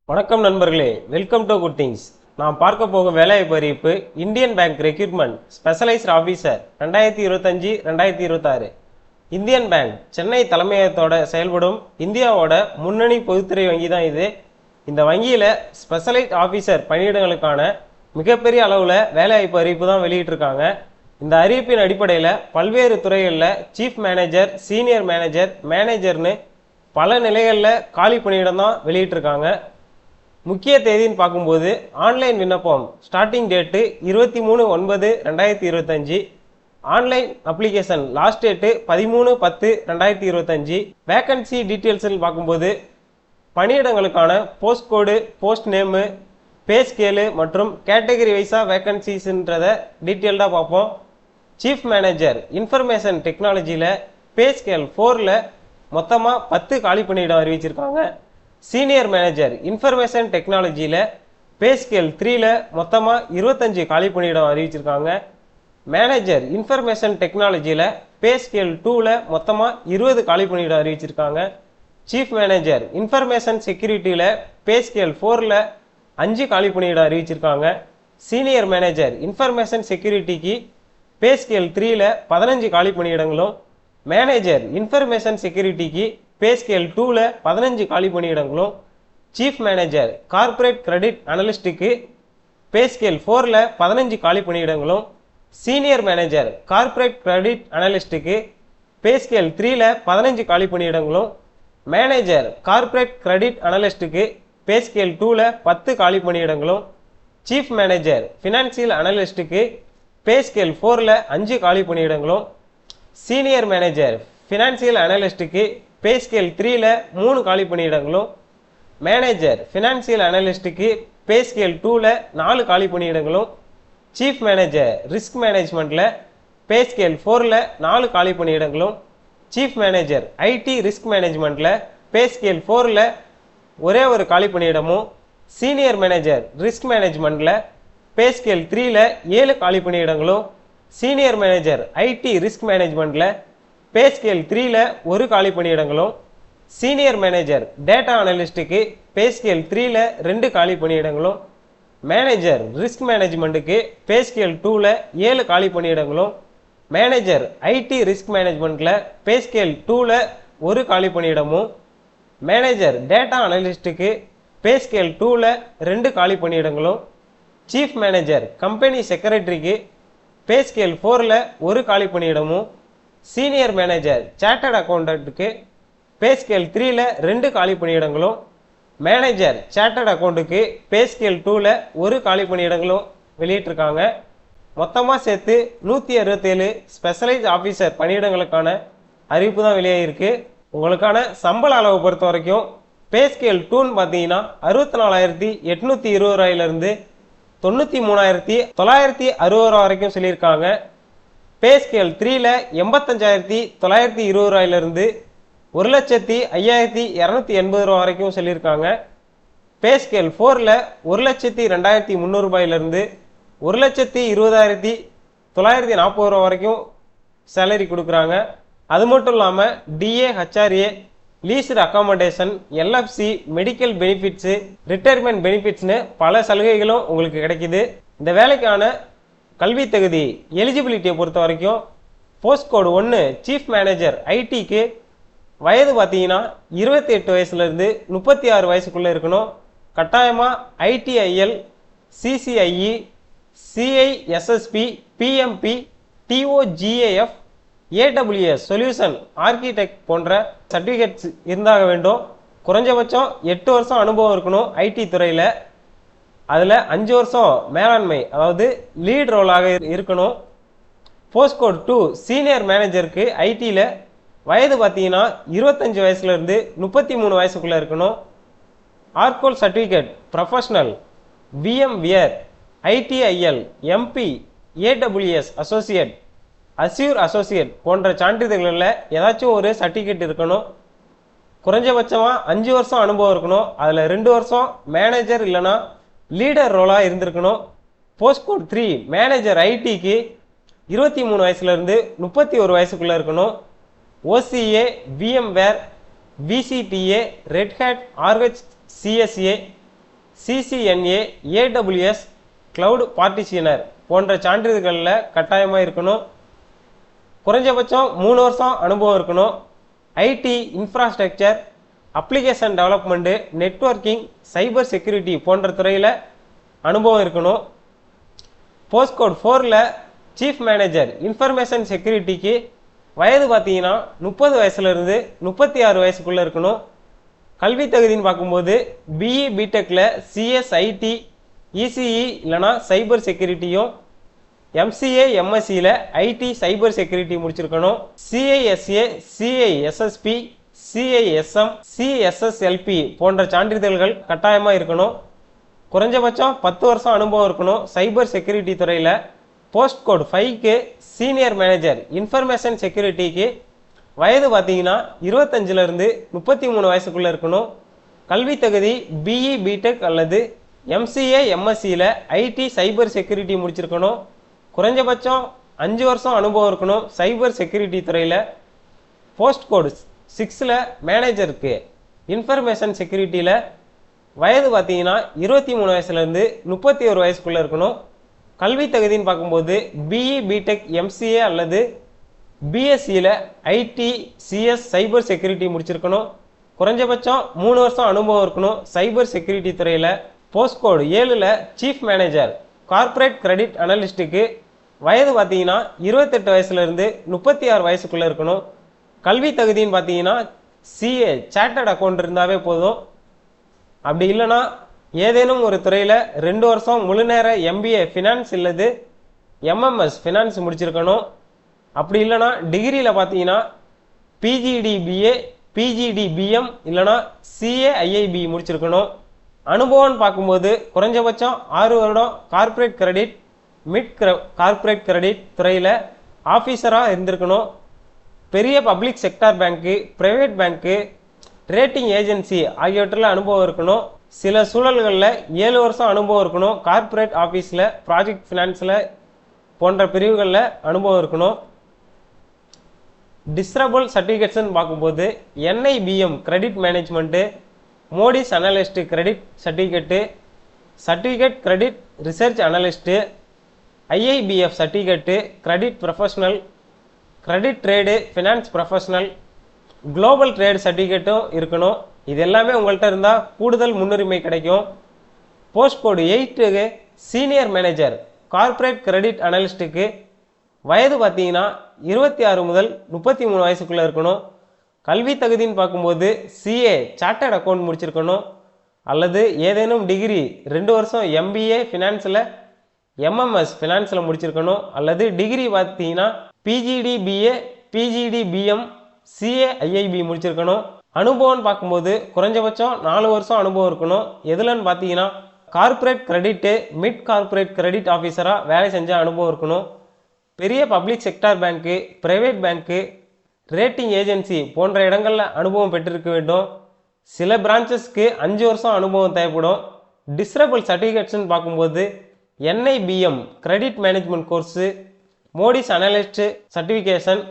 வணக்கம் நண்பர்களே, welcome to good things. நாம் பார்க்க போகும் வேலைவாய்ப்பு அறிவிப்பு Indian bank recruitment specialist officer 2025-2026. Indian bank Chennai தலைமையகத்தோட செயல்படும் இந்தியாவோட முன்னணி பொதுத்துறை வங்கி தான் இது. இந்த வங்கியில் ஸ்பெஷலைஸ்ட் ஆஃபீஸர் பணியிடங்களுக்கான மிகப்பெரிய அளவில் வேலைவாய்ப்பு அறிவிப்பு தான் வெளியிட்டிருக்காங்க. இந்த அறிவிப்பின் அடிப்படையில் பல்வேறு துறைகளில் சீஃப் மேனேஜர், சீனியர் மேனேஜர், மேனேஜர்னு பல நிலைகளில் காலி பணியிடம் தான் வெளியிட்டிருக்காங்க. முக்கிய தேதின்னு பார்க்கும்போது ஆன்லைன் விண்ணப்பம் starting date 23/9/2025, online application last date 13/10/2025. Vacancy டீட்டெயில்ஸ்ன்னு பார்க்கும்போது பணியிடங்களுக்கான post code, post name, pay scale மற்றும் கேட்டகரி வைஸாக வேக்கன்சிஸ்ன்றதை டீட்டெயில்டாக பார்ப்போம். சீஃப் மேனேஜர் இன்ஃபர்மேஷன் டெக்னாலஜியில் பே ஸ்கேல் 4ல் மொத்தமாக 10 காலி பணியிடம் அறிவிச்சிருக்காங்க. சீனியர் மேனேஜர் இன்ஃபர்மேஷன் டெக்னாலஜியில் பே ஸ்கேல் 3ல் மொத்தமாக 25 காலி பணியிடம் அறிவிச்சிருக்காங்க. மேனேஜர் இன்ஃபர்மேஷன் டெக்னாலஜியில் பே ஸ்கேல் 2ல் மொத்தமாக 20 காலி பணியிடம் அறிவிச்சிருக்காங்க. சீஃப் மேனேஜர் இன்ஃபர்மேஷன் செக்யூரிட்டியில் பே ஸ்கேல் 4ல் 5 காலி பணியிடம் அறிவிச்சிருக்காங்க. சீனியர் மேனேஜர் இன்ஃபர்மேஷன் செக்யூரிட்டிக்கு பே ஸ்கேல் 3ல் 15 காலி பணியிடங்களும், மேனேஜர் இன்ஃபர்மேஷன் செக்யூரிட்டிக்கு பே ஸ்கேல் 2ல் 15 காலி பணியிடங்களும், சீஃப் மேனேஜர் கார்ப்பரேட் கிரெடிட் அனலிஸ்ட்டுக்கு பே ஸ்கேல் 4ல் 15 காலி பணியிடங்களும், சீனியர் மேனேஜர் கார்ப்பரேட் கிரெடிட் அனலிஸ்ட்டுக்கு பே ஸ்கேல் 3ல் 15 காலி பணியிடங்களும், மேனேஜர் கார்ப்பரேட் கிரெடிட் அனலிஸ்ட்டுக்கு பே ஸ்கேல் 2ல் 10 காலி பணியிடங்களும், சீஃப் மேனேஜர் ஃபினான்சியல் அனலிஸ்ட்டுக்கு பே ஸ்கேல் 4ல் 5 காலி பணியிடங்களும், சீனியர் மேனேஜர் ஃபினான்சியல் அனலிஸ்ட்டுக்கு பே ஸ்கேல் 3ல் 3 காலி பணியிடங்களும், மேனேஜர் ஃபினான்சியல் அனலிஸ்ட்டுக்கு பே ஸ்கேல் 2ல் 4 காலி பணியிடங்களும், சீஃப் மேனேஜர் ரிஸ்க் மேனேஜ்மெண்ட்டில் பே ஸ்கேல் 4ல் 4 காலி பணியிடங்களும், சீஃப் மேனேஜர் ஐடி ரிஸ்க் மேனேஜ்மெண்ட்டில் பே ஸ்கேல் 4ல் ஒரே ஒரு காலி பணியிடமும், சீனியர் மேனேஜர் ரிஸ்க் மேனேஜ்மெண்ட்டில் பே ஸ்கேல் 3ல் 7 காலி பணியிடங்களும், சீனியர் மேனேஜர் ஐடி ரிஸ்க் மேனேஜ்மெண்ட்டில் பே ஸ்கேல் 3ல் 1 காலி பணியிடங்களும், சீனியர் மேனேஜர் டேட்டா அனலிஸ்ட்டுக்கு பே ஸ்கேல் 3ல் 2 காலி பணியிடங்களும், மேனேஜர் ரிஸ்க் மேனேஜ்மெண்ட்டுக்கு பே ஸ்கேல் 2ல் 7 காலி பணியிடங்களும், மேனேஜர் ஐடி ரிஸ்க் மேனேஜ்மெண்ட்டில் பே ஸ்கேல் 2ல் 1 காலி பணியிடமும், மேனேஜர் டேட்டா அனலிஸ்ட்டுக்கு பே ஸ்கேல் 2ல் 2 காலி பணியிடங்களும், சீஃப் மேனேஜர் கம்பெனி செக்ரட்டரிக்கு பே ஸ்கேல் 4ல் 1 காலி பணியிடமும், சீனியர் மேனேஜர் சார்ட்டர்ட் அக்கௌண்டன்ட்டுக்கு பே ஸ்கேல் 3ல் 2 காலி பணியிடங்களும், மேனேஜர் சார்ட்டர்ட் அக்கௌண்ட்டுக்கு பே ஸ்கேல் 2ல் 1 காலி பணியிடங்களும் வெளியிட்டிருக்காங்க. மொத்தமாக சேர்த்து 167 ஸ்பெஷலைஸ்ட் ஆஃபீஸர் பணியிடங்களுக்கான அறிவிப்பு தான் வெளியாகிருக்கு. உங்களுக்கான சம்பள அளவை பொறுத்த வரைக்கும் பே ஸ்கேல் 2ன்னு பார்த்தீங்கன்னா 64,820 ரூபாயிலிருந்து 93,960 வரைக்கும் சொல்லியிருக்காங்க. பே ஸ்கேல் 3ல் 85,920 ரூபாயிலிருந்து 1,05,280 ரூபா வரைக்கும் சொல்லியிருக்காங்க. பே ஸ்கேல் 4ல் 1,02,300 ரூபாயிலிருந்து 1,20,940 ரூபா வரைக்கும் சேலரி கொடுக்குறாங்க. அது மட்டும் இல்லாமல் DA, HRA, leased accommodation, LFC, medical benefits, retirement பெனிஃபிட்ஸ்னு பல சலுகைகளும் உங்களுக்கு கிடைக்குது. இந்த வேலைக்கான கல்வி தகுதி எலிஜிபிலிட்டியை பொறுத்த வரைக்கும் போஸ்ட் கோடு 1 சீஃப் மேனேஜர் ஐடிக்கு வயது பார்த்தீங்கன்னா 28 வயசுலேருந்து 36 வயசுக்குள்ளே இருக்கணும். கட்டாயமாக ஐடிஐஎல், சிசிஐஇ, சிஐஎஸ்எஸ்பி, பிஎம்பி, டிஓஜிஏஎஃப், ஏடபிள்யூஎஸ் சொல்யூஷன் ஆர்கிடெக்ட் போன்ற சர்டிஃபிகேட்ஸ் இருந்தாக வேண்டும். குறைஞ்சபட்சம் 8 வருஷம் அனுபவம் இருக்கணும் ஐடி துறையில். அதில் 5 வருஷம் மேலாண்மை, அதாவது லீட் ரோலாக இருக்கணும். போஸ்ட் கோட் 2 சீனியர் மேனேஜருக்கு ஐடியில் வயது பார்த்தீங்கன்னா 25 வயசுலேருந்து 33 வயசுக்குள்ளே இருக்கணும். Oracle certificate professional, VMware, ITIL, MB, AWS associate, Azure associate போன்ற சான்றிதழ்களில் ஏதாச்சும் ஒரு சர்டிஃபிகேட் இருக்கணும். குறைஞ்சபட்சமாக 5 வருஷம் அனுபவம் இருக்கணும். அதில் 2 வருஷம் மேனேஜர் இல்லைனா லீடர் ரோலாக இருந்திருக்கணும். போஸ்ட் கோட் 3 மேனேஜர் ஐடிக்கு 23 வயசுலேருந்து 31 வயசுக்குள்ளே இருக்கணும். OCA, VMware, VCTA, Red Hat, RH, CSA, CCNA AWS cloud practitioner போன்ற சான்றிதழ்களில் கட்டாயமாக இருக்கணும். குறைஞ்சபட்சம் 3 வருஷம் அனுபவம் இருக்கணும். IT infrastructure, application development, networking, cyber security போன்ற துறையில் அனுபவம் இருக்கணும். போஸ்ட் கோட் 4ல் சீஃப் மேனேஜர் இன்ஃபர்மேஷன் செக்யூரிட்டிக்கு வயது பார்த்தீங்கன்னா 30 வயசுலேருந்து 36 வயசுக்குள்ளே இருக்கணும். கல்வி தகுதின்னு பார்க்கும்போது பிஇ பிடெக்கில் சிஎஸ்ஐடி இசிஇ இல்லைனா சைபர் செக்யூரிட்டியும், எம்சிஏ எம்எஸ்சியில் ஐடி சைபர் செக்யூரிட்டி முடிச்சிருக்கணும். சிஐஎஸ்ஏ சிஐஎஸ்எஸ்பி சிஐஎஸ்எம் சிஎஸ்எஸ்எல்பி போன்ற சான்றிதழ்கள் கட்டாயமாக இருக்கணும். குறைஞ்சபட்சம் 10 வருஷம் அனுபவம் இருக்கணும் சைபர் செக்யூரிட்டி துறையில். போஸ்ட் கோட் 5க்கு சீனியர் மேனேஜர் இன்ஃபர்மேஷன் செக்யூரிட்டிக்கு வயது பார்த்தீங்கன்னா 25லேருந்து 33 வயசுக்குள்ளே இருக்கணும். கல்வி தகுதி பிஇ பிடெக் அல்லது எம்சிஏ எம்எஸ்சியில் ஐடி சைபர் செக்யூரிட்டி முடிச்சிருக்கணும். குறைஞ்சபட்சம் 5 வருஷம் அனுபவம் இருக்கணும் சைபர் செக்யூரிட்டி துறையில். போஸ்ட் கோடு 6ல் மேனேஜருக்கு இன்ஃபர்மேஷன் செக்யூரிட்டியில் வயது பார்த்தீங்கன்னா 23 வயசுலேருந்து 31 வயசுக்குள்ளே இருக்கணும். கல்வி தகுதின்னு பார்க்கும்போது பிஇ பிடெக் எம்சிஏ அல்லது பிஎஸ்சியில் ஐடி சிஎஸ் சைபர் செக்யூரிட்டி முடிச்சிருக்கணும். குறைஞ்சபட்சம் 3 வருஷம் அனுபவம் இருக்கணும் சைபர் செக்யூரிட்டி துறையில். போஸ்ட் கோடு 7ல் சீஃப் மேனேஜர் கார்ப்பரேட் கிரெடிட் அனலிஸ்ட்டுக்கு வயது பார்த்தீங்கன்னா 28 வயசுலேருந்து 36 வயசுக்குள்ளே இருக்கணும். கல்வி தகுதின்னு பார்த்தீங்கன்னா சிஏ சார்ட்டர்ட் அக்கௌண்ட் இருந்தாவே போதும். அப்படி இல்லைன்னா ஏதேனும் ஒரு துறையில் 2 வருஷம் முழு நேர எம்பிஏ ஃபினான்ஸ் இல்லது எம்எம்எஸ் ஃபினான்ஸ் முடிச்சிருக்கணும். அப்படி இல்லைனா டிகிரியில் பார்த்தீங்கன்னா பிஜிடிபிஏ பிஜிடிபிஎம் இல்லைனா சிஏஐஐபி முடிச்சிருக்கணும். அனுபவம்னு பார்க்கும்போது குறைஞ்சபட்சம் 6 வருடம் corporate credit mid corporate credit துறையில் ஆஃபீஸராக இருந்திருக்கணும். பெரிய பப்ளிக் செக்டார் பேங்க்கு, ப்ரைவேட் பேங்க்கு, ரேட்டிங் ஏஜென்சி ஆகியவற்றில் அனுபவம் இருக்கணும். சில சூழல்களில் 7 வருஷம் அனுபவம் இருக்கணும். கார்ப்பரேட் ஆஃபீஸில், ப்ராஜெக்ட் ஃபினான்ஸில் போன்ற பிரிவுகளில் அனுபவம் இருக்கணும். டிஸ்ரபிள் சர்டிஃபிகேட்ஸ்ன்னு பார்க்கும்போது NIBM credit management, Moody's analyst credit certificate, certificate credit research analyst, IIBF certificate credit professional, credit trade finance professional, global trade சர்டிஃபிகேட்டும் இருக்கணும். இது எல்லாமே உங்கள்கிட்ட இருந்தால் கூடுதல் முன்னுரிமை கிடைக்கும். போஸ்ட் கோடு 8க்கு சீனியர் மேனேஜர் கார்ப்பரேட் கிரெடிட் அனலிஸ்ட்டுக்கு வயது பார்த்தீங்கன்னா 26 முதல் 33 வயசுக்குள்ளே இருக்கணும். கல்வி தகுதின்னு பார்க்கும்போது சிஏ சார்ட்டர்ட் அக்கௌண்ட் முடிச்சிருக்கணும் அல்லது ஏதேனும் டிகிரி 2 வருஷம் எம்பிஏ ஃபினான்ஸில் எம்எம்எஸ் ஃபினான்ஸில் முடிச்சிருக்கணும் அல்லது டிகிரி பார்த்தீங்கன்னா பிஜிடிபிஏ பிஜிடிபிஎம் சிஏஐஐபி முடிச்சிருக்கணும். அனுபவம்னு பார்க்கும்போது குறைஞ்சபட்சம் 4 வருஷம் அனுபவம் இருக்கணும். எதுலன்னு பார்த்தீங்கன்னா corporate credit mid corporate credit ஆஃபீஸராக வேலை செஞ்ச அனுபவம் இருக்கணும். பெரிய பப்ளிக் செக்டார் பேங்க்கு, ப்ரைவேட் பேங்க்கு, ரேட்டிங் ஏஜென்சி போன்ற இடங்களில் அனுபவம் பெற்றிருக்க வேண்டும். சில பிரான்ச்சஸ்க்கு 5 வருஷம் அனுபவம் தேவைப்படும். டிஸ்ரபிள் சர்டிஃபிகேட்ஸ்ன்னு பார்க்கும்போது NIBM credit management course, Moody's analyst certification,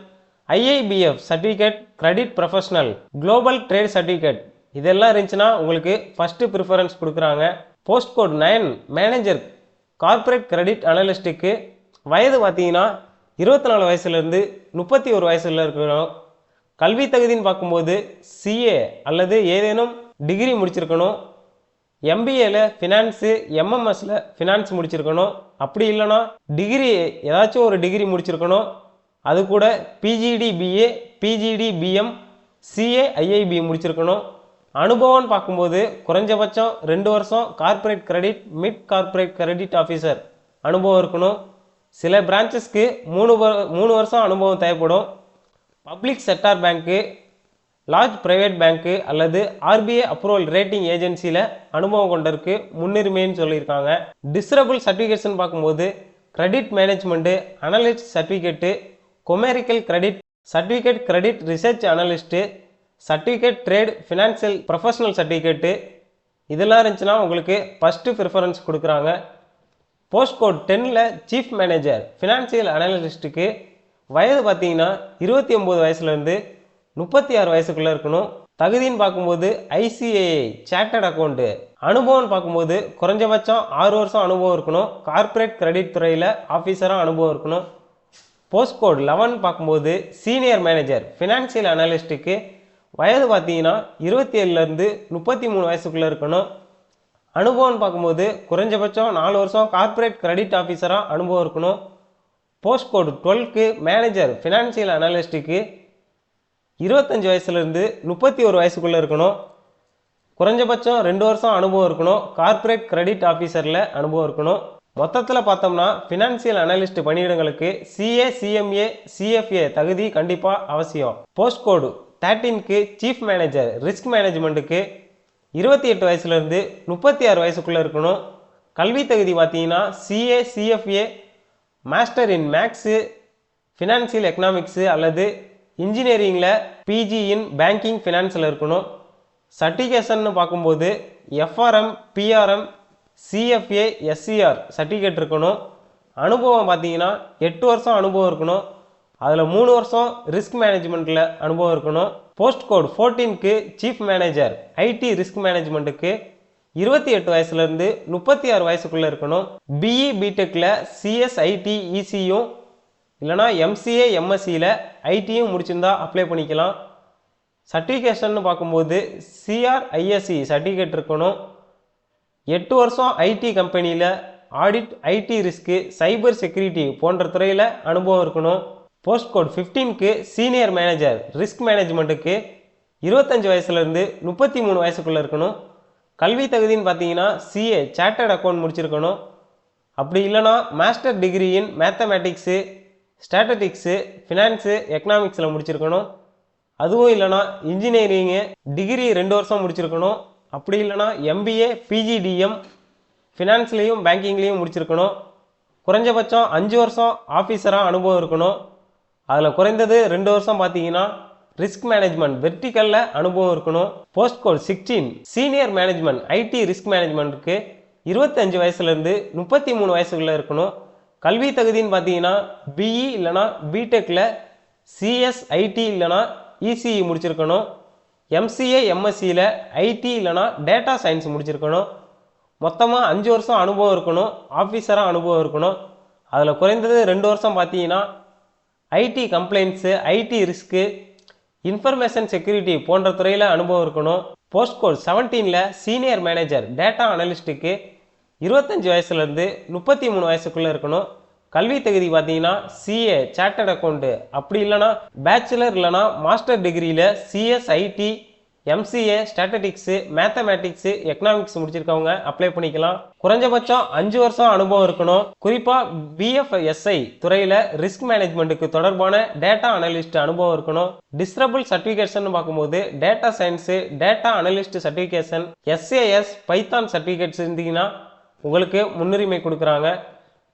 IIBF certificate credit professional, global trade certificate இதெல்லாம் இருந்துச்சுன்னா உங்களுக்கு ஃபஸ்ட்டு ப்ரிஃபரன்ஸ் கொடுக்குறாங்க. Post code 9 manager corporate credit அனலிஸ்ட்டுக்கு வயது பார்த்தீங்கன்னா 24 வயசுலேருந்து 31 வயசுல இருக்கணும். கல்வி தகுதின்னு பார்க்கும்போது சிஏ அல்லது ஏதேனும் டிகிரி முடிச்சிருக்கணும். எம்பிஏல ஃபினான்ஸு, எம்எம்எஸில் ஃபினான்ஸ் முடிச்சிருக்கணும். அப்படி இல்லைன்னா டிகிரி ஏதாச்சும் ஒரு டிகிரி முடிச்சிருக்கணும். அது கூட பிஜிடிபிஏ பிஜிடிபிஎம் சிஏஐஐபி முடிச்சிருக்கணும். அனுபவம்னு பார்க்கும்போது குறைஞ்சபட்சம் 2 வருஷம் corporate credit mid corporate credit officer அனுபவம் இருக்கணும். சில பிரான்ச்சஸ்க்கு 3 வருஷம் அனுபவம் தேவைப்படும். பப்ளிக் செக்டார் பேங்க்கு, லார்ஜ் ப்ரைவேட் பேங்க்கு அல்லது ஆர்பிஐ அப்ரூவல் ரேட்டிங் ஏஜென்சியில் அனுபவம் கொண்டருக்கு முன்னுரிமைன்னு சொல்லியிருக்காங்க. டிஸ்ரபிள் சர்டிஃபிகேட்ஸ்ன்னு பார்க்கும்போது credit management analyst certificate, commercial credit certificate credit research analyst, certificate trade financial professional certificate இதெல்லாம் இருந்துச்சுன்னா உங்களுக்கு ஃபஸ்ட்டு ப்ரிஃபரன்ஸ் கொடுக்குறாங்க. போஸ்ட் கோட் 10ல் சீஃப் மேனேஜர் ஃபினான்சியல் அனலிஸ்ட்டுக்கு வயது பார்த்தீங்கன்னா 29 வயசுலேருந்து 36 வயசுக்குள்ளே இருக்கணும். தகுதின்னு பார்க்கும்போது ஐசிஐஐ சார்ட்டர்ட் அக்கௌண்ட்டு அனுபவம்னு பார்க்கும்போது குறைஞ்சபட்சம் 6 வருஷம் அனுபவம் இருக்கணும். கார்ப்பரேட் கிரெடிட் துறையில் ஆஃபீஸராக அனுபவம் இருக்கணும். போஸ்ட் கோட் 11 பார்க்கும்போது சீனியர் மேனேஜர் ஃபினான்ஷியல் அனலிஸ்ட்டுக்கு வயது பார்த்தீங்கன்னா 27லேருந்து 33 வயசுக்குள்ளே இருக்கணும். அனுபவம்னு பார்க்கும்போது குறைஞ்சபட்சம் 4 வருஷம் கார்ப்பரேட் கிரெடிட் ஆஃபீஸராக அனுபவம் இருக்கணும். போஸ்ட் கோட் 12க்கு மேனேஜர் ஃபினான்ஷியல் அனலிஸ்ட்டுக்கு 25 வயசுலேருந்து 31 வயசுக்குள்ளே இருக்கணும். குறைஞ்சபட்சம் 2 வருஷம் அனுபவம் இருக்கணும். கார்ப்பரேட் கிரெடிட் ஆஃபீஸரில் அனுபவம் இருக்கணும். மொத்தத்தில் பார்த்தோம்னா ஃபினான்ஷியல் அனலிஸ்ட் பணியிடங்களுக்கு சிஏ, சிஎம்ஏ, சிஎஃப்ஏ தகுதி கண்டிப்பாக அவசியம். போஸ்ட் கோடு 13க்கு சீஃப் மேனேஜர் ரிஸ்க் மேனேஜ்மெண்ட்டுக்கு 28 வயசுலேருந்து 36 வயசுக்குள்ளே இருக்கணும். கல்வி தகுதி பார்த்தீங்கன்னா CA, CFA, master in maths, financial economics அல்லது இன்ஜினியரிங்கில் பிஜி இன் பேங்கிங் ஃபினான்ஸில் இருக்கணும். சர்டிஃபிகேஷன்னு பார்க்கும்போது FRM, PRM, CFA, SCR certificate இருக்கணும். அனுபவம் பார்த்தீங்கன்னா 8 வருஷம் அனுபவம் இருக்கணும். அதில் 3 வருஷம் ரிஸ்க் மேனேஜ்மெண்ட்டில் அனுபவம் இருக்கணும். போஸ்ட் கோட் 14க்கு சீஃப் மேனேஜர் ஐடி ரிஸ்க் மேனேஜ்மெண்ட்டுக்கு 28 வயசுலேருந்து 36 வயசுக்குள்ளே இருக்கணும். பிஇ, பிடெக்கில் சிஎஸ், ஐடி, இசியும் இல்லைனா எம்சிஏ, எம்எஸ்சியில் ஐடியும் முடிச்சிருந்தா அப்ளை பண்ணிக்கலாம். சர்டிஃபிகேஷன் பார்க்கும்போது சிஆர்ஐஎஸ்சி சர்டிஃபிகேட் இருக்கணும். 8 வருஷம் ஐடி கம்பெனியில் audit, IT risk, cyber security போன்ற துறையில் அனுபவம் இருக்கணும். போஸ்ட் கோட் 15க்கு சீனியர் மேனேஜர் ரிஸ்க் மேனேஜ்மெண்ட்டுக்கு 25 வயசுலேருந்து 33 வயசுக்குள்ளே இருக்கணும். கல்வி தகுதின்னு பார்த்தீங்கன்னா சிஏ சார்ட்டர்ட் அக்கௌண்ட் முடிச்சிருக்கணும். அப்படி இல்லைனா master degree in mathematics, statistics, finance, எக்கனாமிக்ஸில் முடிச்சிருக்கணும். அதுவும் இல்லைனா இன்ஜினியரிங்கு டிகிரி 2 வருஷம் முடிச்சிருக்கணும். அப்படி இல்லைனா எம்பிஏ, பிஜிடிஎம் ஃபினான்ஸ்லேயும் பேங்கிங்லேயும் முடிச்சிருக்கணும். குறைஞ்சபட்சம் 5 வருஷம் ஆஃபீஸராக அனுபவம் இருக்கணும். அதில் குறைந்தது 2 வருஷம் பார்த்தீங்கன்னா ரிஸ்க் மேனேஜ்மெண்ட் வெர்டிக்கலில் அனுபவம் இருக்கணும். Post code 16 senior management IT risk மேனேஜ்மெண்ட்டுக்கு 25 வயசுலேருந்து 33 வயசுக்குள்ளே இருக்கணும். கல்வி தகுதின்னு பார்த்தீங்கன்னா பிஇ இல்லைனா பிடெக்கில் சிஎஸ், ஐடி இல்லைனா இசிஇ முடிச்சிருக்கணும். எம்சிஏ, எம்எஸ்சியில் ஐடி இல்லைனா டேட்டா சயின்ஸ் முடிச்சிருக்கணும். மொத்தமாக 5 வருஷம் அனுபவம் இருக்கணும். ஆஃபீஸராக அனுபவம் இருக்கணும். அதில் குறைந்தது 2 வருஷம் பார்த்தீங்கன்னா IT compliance, IT risk, information security போன்ற துறையில் அனுபவம் இருக்கணும். போஸ்ட் கோட் 17ல் சீனியர் மேனேஜர் டேட்டா அனலிஸ்ட்டுக்கு 25 வயசுலேருந்து 33 வயசுக்குள்ளே இருக்கணும். கல்வி தகுதி பார்த்தீங்கன்னா சிஏ சார்ட்டர்ட் அக்கௌண்ட்டு, அப்படி இல்லைனா பேச்சுலர் இல்லைனா மாஸ்டர் டிகிரியில் CS, IT, MCA, statistics, mathematics, economics முடிச்சிருக்கவங்க அப்ளை பண்ணிக்கலாம். குறைஞ்சபட்சம் 5 வருஷம் அனுபவம் இருக்கணும். குறிப்பாக பிஎஃப்எஸ்ஐ துறையில் ரிஸ்க் மேனேஜ்மெண்ட்டுக்கு தொடர்பான டேட்டா அனலிஸ்ட் அனுபவம் இருக்கணும். டிஸ்ட்ரபிள் சர்டிஃபிகேஷன் பார்க்கும்போது data science, data analyst certification, SAS, Python certificates இருந்தீங்கன்னா உங்களுக்கு முன்னுரிமை கொடுக்குறாங்க.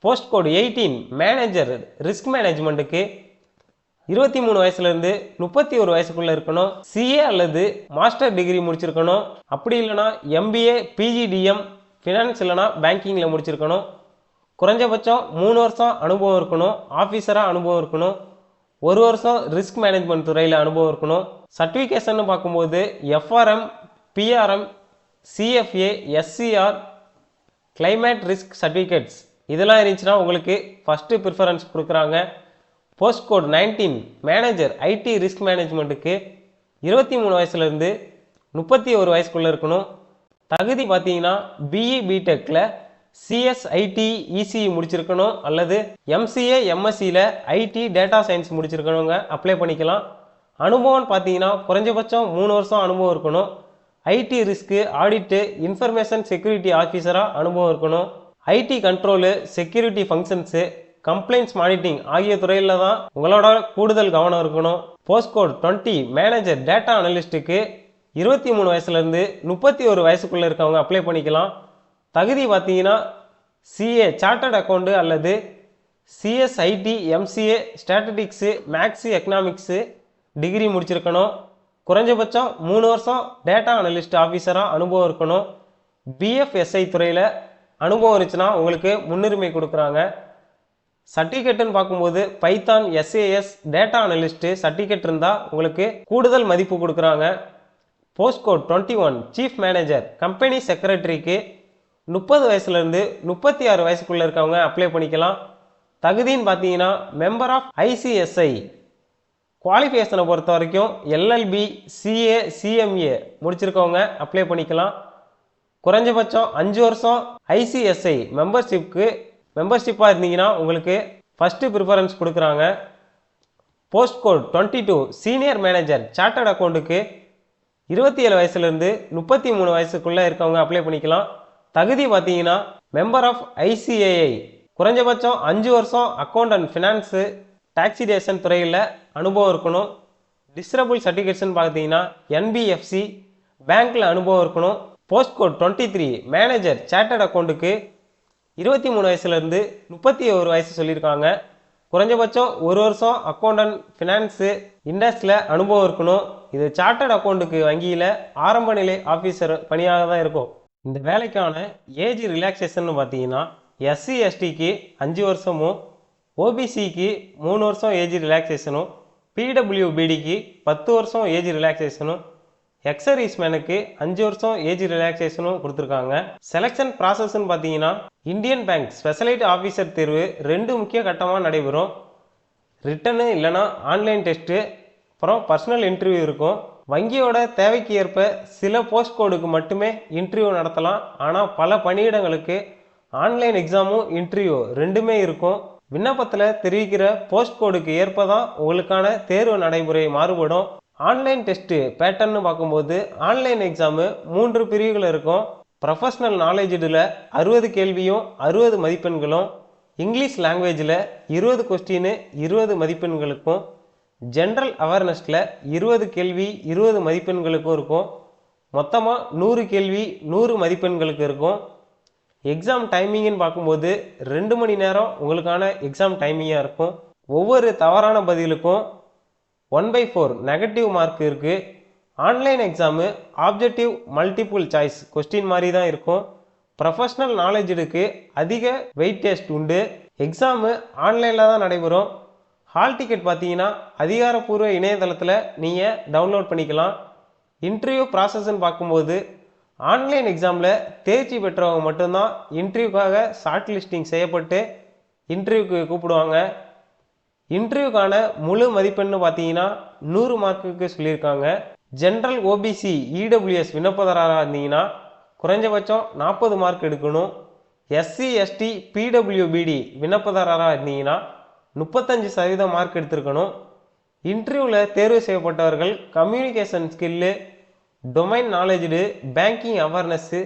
போஸ்ட் கோட் 18 மேனேஜர் ரிஸ்க் மேனேஜ்மெண்ட்டுக்கு 23 வயசுலேருந்து 31 வயசுக்குள்ளே இருக்கணும். சிஏ அல்லது மாஸ்டர் டிகிரி முடிச்சிருக்கணும். அப்படி இல்லைனா எம்பிஏ, பிஜிடிஎம் ஃபினான்ஸ் இல்லைனா பேங்கிங்கில் முடிச்சிருக்கணும். குறைஞ்சபட்சம் 3 வருஷம் அனுபவம் இருக்கணும். ஆஃபீஸராக அனுபவம் இருக்கணும். 1 வருஷம் ரிஸ்க் மேனேஜ்மெண்ட் துறையில் அனுபவம் இருக்கணும். சர்டிஃபிகேஷன் பார்க்கும்போது FRM, PRM, CFA, SCR, climate risk certificates இதெல்லாம் இருந்துச்சுன்னா உங்களுக்கு ஃபஸ்ட்டு ப்ரிஃபரன்ஸ் கொடுக்குறாங்க. Post code 19 manager IT risk மேனேஜ்மெண்ட்டுக்கு 23 வயசுலேருந்து 31 வயசுக்குள்ளே இருக்கணும். தகுதி பார்த்தீங்கன்னா பிஇ, பிடெக்கில் சிஎஸ், ஐடி, இசிஇ முடிச்சிருக்கணும் அல்லது எம்சிஏ, எம்எஸ்சியில் ஐடி டேட்டா சயின்ஸ் முடிச்சிருக்கணுங்க அப்ளை பண்ணிக்கலாம். அனுபவம்னு பார்த்தீங்கன்னா குறைஞ்சபட்சம் 3 வருஷம் அனுபவம் இருக்கணும். IT risk, audit, information security ஆஃபீஸராக அனுபவம் இருக்கணும். IT control, security functions, compliance monitoring ஆகிய துறையில் தான் உங்களோட கூடுதல் கவனம் இருக்கணும். போஸ்ட் கோட் 20 மேனேஜர் டேட்டா அனலிஸ்ட்டுக்கு 23 வயசுலேருந்து 31 வயசுக்குள்ளே இருக்கவங்க அப்ளை பண்ணிக்கலாம். தகுதி பார்த்தீங்கன்னா சிஏ சார்ட்டர்ட் அக்கௌண்ட்டு அல்லது CSIT, MCA, statistics, maths, economics degree முடிச்சிருக்கணும். குறைஞ்சபட்சம் 3 வருஷம் டேட்டா அனலிஸ்ட் ஆஃபீஸராக அனுபவம் இருக்கணும். பிஎஃப்எஸ்ஐ துறையில் அனுபவம் இருந்துச்சுன்னா உங்களுக்கு முன்னுரிமை கொடுக்குறாங்க. சர்டிஃபிகேட்டுன்னு பார்க்கும்போது Python, SAS, data analyst certificate இருந்தால் உங்களுக்கு கூடுதல் மதிப்பு கொடுக்குறாங்க. Post code 21 chief manager company செக்ரட்டரிக்கு 30 வயசுலேருந்து 36 வயசுக்குள்ளே இருக்கவங்க அப்ளை பண்ணிக்கலாம். தகுதின்னு பார்த்தீங்கன்னா மெம்பர் ஆஃப் ஐசிஎஸ்ஐ. குவாலிஃபிகேஷனை பொறுத்த வரைக்கும் எல்எல்பி, சிஏ, சிஎம்ஏ முடிச்சிருக்கவங்க அப்ளை பண்ணிக்கலாம். குறைஞ்சபட்சம் 5 வருஷம் ஐசிஎஸ்ஐ மெம்பர்ஷிப்பாக இருந்தீங்கன்னா உங்களுக்கு ஃபஸ்ட்டு ப்ரிஃபரன்ஸ் கொடுக்குறாங்க. Post code 22 senior manager chartered அக்கௌண்ட்டுக்கு 27 வயசுலேருந்து 33 வயசுக்குள்ளே இருக்கவங்க அப்ளை பண்ணிக்கலாம். தகுதி பார்த்தீங்கன்னா மெம்பர் ஆஃப் ஐசிஏஐ, குறைஞ்சபட்சம் 5 வருஷம் அக்கௌண்ட் அண்ட் ஃபினான்ஸு டாக்ஸிடேஷன் துறையில் அனுபவம் இருக்கணும். டிஸ்ட்ரபிள் சர்டிஃபிகேட்ஸ்னு பார்த்தீங்கன்னா என்பிஎஃப்சி, பேங்க்கில் அனுபவம் இருக்கணும். போஸ்ட் கோட் 23 மேனேஜர் சார்ட்டர்ட் அக்கௌண்ட்டுக்கு 23 வயசுலேருந்து 31 வயசு சொல்லியிருக்காங்க. குறைஞ்சபட்சம் 1 வருஷம் அக்கௌண்ட் அண்ட் ஃபினான்ஸு இண்டஸ்ட்ரியில் அனுபவம் இருக்கணும். இது சார்ட்டர்ட் அக்கௌண்ட்டுக்கு வங்கியில் ஆரம்ப நிலை ஆஃபீஸர் பணியாக தான் இருக்கும். இந்த வேலைக்கான ஏஜ் ரிலாக்ஸேஷன் பார்த்தீங்கன்னா எஸ்சி எஸ்டிக்கு 5 வருஷமும், ஓபிசிக்கு 3 வருஷம் ஏஜ் ரிலாக்ஸேஷனும், பிடபிள்யூபிடிக்கு 10 வருஷம் ஏஜ் ரிலாக்ஸேஷனும், எக்ஸர்வீஸ்மேனுக்கு 5 வருஷம் ஏஜ் ரிலாக்ஸேஷனும் கொடுத்துருக்காங்க. செலெக்ஷன் ப்ராசஸ்ன்னு பார்த்தீங்கன்னா இந்தியன் பேங்க் ஸ்பெஷலைட் ஆஃபீஸர் தேர்வு 2 முக்கிய கட்டமாக நடைபெறும். ரிட்டனு இல்லைனா ஆன்லைன் டெஸ்ட்டு, அப்புறம் பர்சனல் இன்டர்வியூ இருக்கும். வங்கியோட தேவைக்கு ஏற்ப சில போஸ்ட் கோடுக்கு மட்டுமே இன்டர்வியூ நடத்தலாம். ஆனால் பல பணியிடங்களுக்கு ஆன்லைன் எக்ஸாமும் இன்டர்வியூ 2மே இருக்கும். விண்ணப்பத்தில் தெரிவிக்கிற போஸ்ட் கோடுக்கு ஏற்ப தான் உங்களுக்கான தேர்வு நடைமுறை மாறுபடும். ஆன்லைன் டெஸ்ட்டு பேட்டர்ன்னு பார்க்கும்போது ஆன்லைன் எக்ஸாமு 3 பிரிவுகள் இருக்கும். ப்ரொஃபஷ்னல் நாலேஜில் 60 கேள்வியும் 60 மதிப்பெண்களும், இங்கிலீஷ் லாங்குவேஜில் 20 கொஸ்டின்னு 20 மதிப்பெண்களுக்கும், ஜென்ரல் அவேர்னஸில் 20 கேள்வி 20 மதிப்பெண்களுக்கும் இருக்கும். மொத்தமாக 100 கேள்வி 100 மதிப்பெண்களுக்கு இருக்கும். எக்ஸாம் டைமிங்னு பார்க்கும்போது 2 மணி நேரம் உங்களுக்கான எக்ஸாம் டைமிங்காக இருக்கும். ஒவ்வொரு தவறான பதிலுக்கும் 1/4 நெகட்டிவ் மார்க் இருக்குது. Online exam objective multiple choice question மாதிரி தான் இருக்கும். ப்ரொஃபஷ்னல் நாலேஜுக்கு அதிக வெயிட் டெஸ்ட் உண்டு. எக்ஸாமு ஆன்லைனில் தான் நடைபெறும். ஹால் டிக்கெட் பார்த்தீங்கன்னா அதிகாரப்பூர்வ இணையதளத்தில் நீங்கள் டவுன்லோட் பண்ணிக்கலாம். இன்டர்வியூ ப்ராசஸ்ன்னு பார்க்கும்போது ஆன்லைன் எக்ஸாமில் தேர்ச்சி பெற்றவங்க மட்டும்தான் இன்டர்வியூக்காக ஷார்ட் லிஸ்டிங் செய்யப்பட்டு இன்டர்வியூக்கு கூப்பிடுவாங்க. இன்டர்வியூக்கான முழு மதிப்பெண்ணு பார்த்தீங்கன்னா 100 மார்க்குக்கு சொல்லியிருக்காங்க. ஜென்ரல், ஓபிசி, இடபிள்யூஎஸ் விண்ணப்பதாரராக இருந்தீங்கன்னா குறைஞ்சபட்சம் 40 மார்க் எடுக்கணும். எஸ்சி, எஸ்டி, பிடபிள்யூபிடி விண்ணப்பதாரராக இருந்தீங்கன்னா 35% மார்க் எடுத்திருக்கணும். இன்டர்வியூவில் தேர்வு செய்யப்பட்டவர்கள் communication skill, domain knowledge, banking awareness,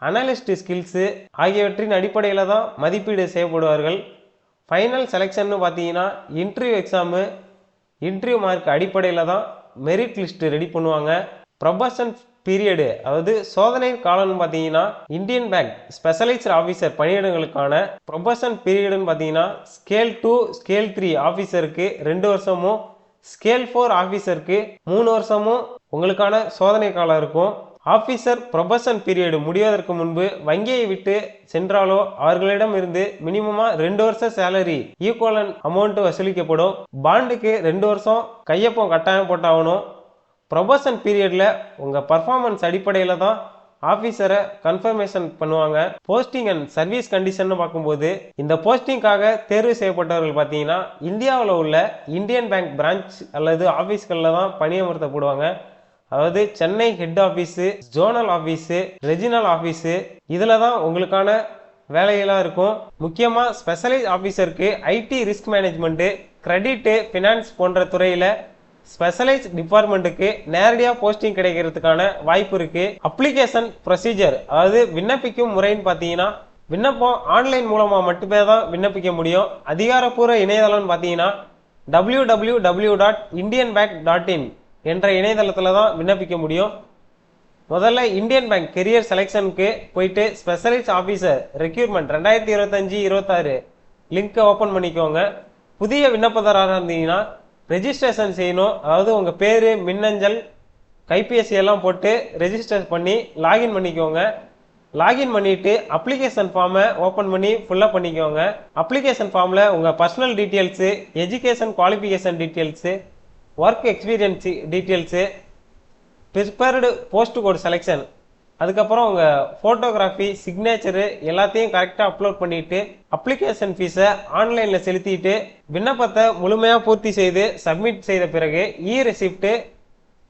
analyst skills ஆகியவற்றின் அடிப்படையில் தான் மதிப்பீடு செய்யப்படுவார்கள். ஃபைனல் செலெக்ஷன்னு பார்த்தீங்கன்னா இன்டர்வியூ மார்க் அடிப்படையில் தான் மெரிட் லிஸ்ட்டு ரெடி பண்ணுவாங்க. ப்ரொபஷன் பீரியடு, அதாவது சோதனை காலம்னு பார்த்தீங்கன்னா இந்தியன் பேங்க் ஸ்பெஷலைஸ்ட் ஆஃபீஸர் பணியிடங்களுக்கான ப்ரொபஷன் பீரியடுன்னு பார்த்தீங்கன்னா ஸ்கேல் 2, ஸ்கேல் 3 ஆஃபீஸருக்கு 2 வருஷமும், ஸ்கேல் 4 ஆஃபீஸருக்கு 3 வருஷமும் உங்களுக்கான சோதனை காலம் இருக்கும். ஆஃபீஸர் ப்ரொபஷன் பீரியடு முடிவதற்கு முன்பு வங்கியை விட்டு சென்றாலோ அவர்களிடம் இருந்து மினிமமாக 2 வருஷம் சேலரி ஈக்குவலன் அமௌண்ட் வசூலிக்கப்படும். பாண்டுக்கு 2 வருஷம் கையொப்பம் கட்டாயம் போட்டாகணும். ப்ரொபஷன் பீரியடில் உங்கள் பர்ஃபார்மன்ஸ் அடிப்படையில் தான் ஆஃபீஸரை கன்ஃபர்மேஷன் பண்ணுவாங்க. போஸ்டிங் அண்ட் சர்வீஸ் கண்டிஷன் பார்க்கும்போது இந்த போஸ்டிங்காக தேர்வு செய்யப்பட்டவர்கள் பார்த்தீங்கன்னா இந்தியாவில் உள்ள இந்தியன் பேங்க் பிரான்ச் அல்லது ஆஃபீஸ்களில் தான் பணியமர்த்தப்படுவாங்க. அதாவது Chennai head office, zonal office, regional office இதில் தான் உங்களுக்கான வேலைகளாக இருக்கும். முக்கியமாக ஸ்பெஷலைஸ் ஆஃபீஸருக்கு IT, risk management, credit, finance போன்ற துறையில் ஸ்பெஷலைஸ் டிபார்ட்மெண்ட்டுக்கு நேரடியாக போஸ்டிங் கிடைக்கிறதுக்கான வாய்ப்பு இருக்குது. அப்ளிகேஷன் ப்ரொசீஜர், அதாவது விண்ணப்பிக்கும் முறைன்னு பார்த்தீங்கன்னா விண்ணப்பம் ஆன்லைன் மூலமாக மட்டுமே தான் விண்ணப்பிக்க முடியும். அதிகாரப்பூர்வ இணையதளம்னு பார்த்தீங்கன்னா www.indianbank.in என்ற இணையதளத்தில் தான் விண்ணப்பிக்க முடியும். முதல்ல இந்தியன் பேங்க் கெரியர் செலெக்ஷனுக்கு போயிட்டு ஸ்பெஷலைஸ்ட் ஆஃபீஸர் ரெக்யூர்மெண்ட் 2025-26 லிங்க்கை ஓப்பன் பண்ணிக்கோங்க. புதிய விண்ணப்பதாரராக இருந்தீங்கன்னா ரெஜிஸ்ட்ரேஷன் செய்யணும். அதாவது உங்கள் பேர், மின்னஞ்சல், கைபேசி எல்லாம் போட்டு ரெஜிஸ்டர் பண்ணி லாகின் பண்ணிக்கோங்க. லாகின் பண்ணிவிட்டு அப்ளிகேஷன் ஃபார்மை ஓப்பன் பண்ணி ஃபுல்லாக பண்ணிக்கோங்க. அப்ளிகேஷன் ஃபார்மில் உங்கள் personal prepared post code selection, அதுக்கப்புறம் உங்கள் ஃபோட்டோகிராஃபி, சிக்னேச்சரு எல்லாத்தையும் கரெக்டாக அப்லோட் பண்ணிவிட்டு அப்ளிகேஷன் ஃபீஸை ஆன்லைனில் செலுத்திட்டு விண்ணப்பத்தை முழுமையாக பூர்த்தி செய்து சப்மிட் செய்த பிறகு ரெசிப்ட்டு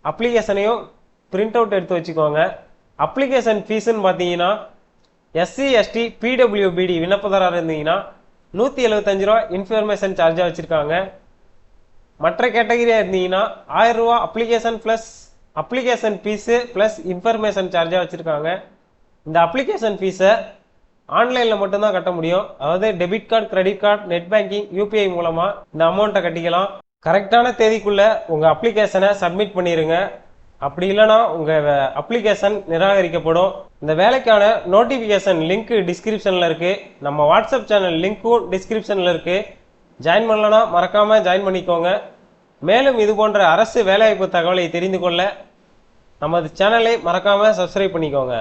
அப்ளிகேஷனையும் பிரிண்ட் அவுட் எடுத்து வச்சுக்கோங்க. அப்ளிகேஷன் ஃபீஸுன்னு பார்த்தீங்கன்னா SC ST PWBD விண்ணப்பதாரர் இருந்தீங்கன்னா 175 ரூபா இன்ஃபர்மேஷன் சார்ஜாக வச்சுருக்காங்க. மற்ற கேட்டகரியாக இருந்தீங்கன்னா 1000 ரூபா அப்ளிகேஷன் ஃபீஸு ப்ளஸ் இன்ஃபர்மேஷன் சார்ஜாக வச்சுருக்காங்க. இந்த அப்ளிகேஷன் ஃபீஸை ஆன்லைனில் மட்டும்தான் கட்ட முடியும். அதாவது debit card, credit card, net banking, UPI மூலமாக இந்த அமௌண்ட்டை கட்டிக்கலாம். கரெக்டான தேதிக்குள்ளே உங்கள் அப்ளிகேஷனை சப்மிட் பண்ணிடுங்க. அப்படி இல்லைனா உங்கள் அப்ளிகேஷன் நிராகரிக்கப்படும். இந்த வேலைக்கான நோட்டிஃபிகேஷன் லிங்க் டிஸ்கிரிப்ஷனில் இருக்குது. நம்ம வாட்ஸ்அப் சேனல் லிங்க்கும் டிஸ்கிரிப்ஷனில் இருக்குது. ஜாயின் பண்ணலன்னா மறக்காமல் ஜாயின் பண்ணிக்கோங்க. மேலும் இது போன்ற அரசு வேலைவாய்ப்பு தகவலை தெரிந்து கொள்ள நமது சேனலை மறக்காமல் சப்ஸ்கிரைப் பண்ணிக்கோங்க.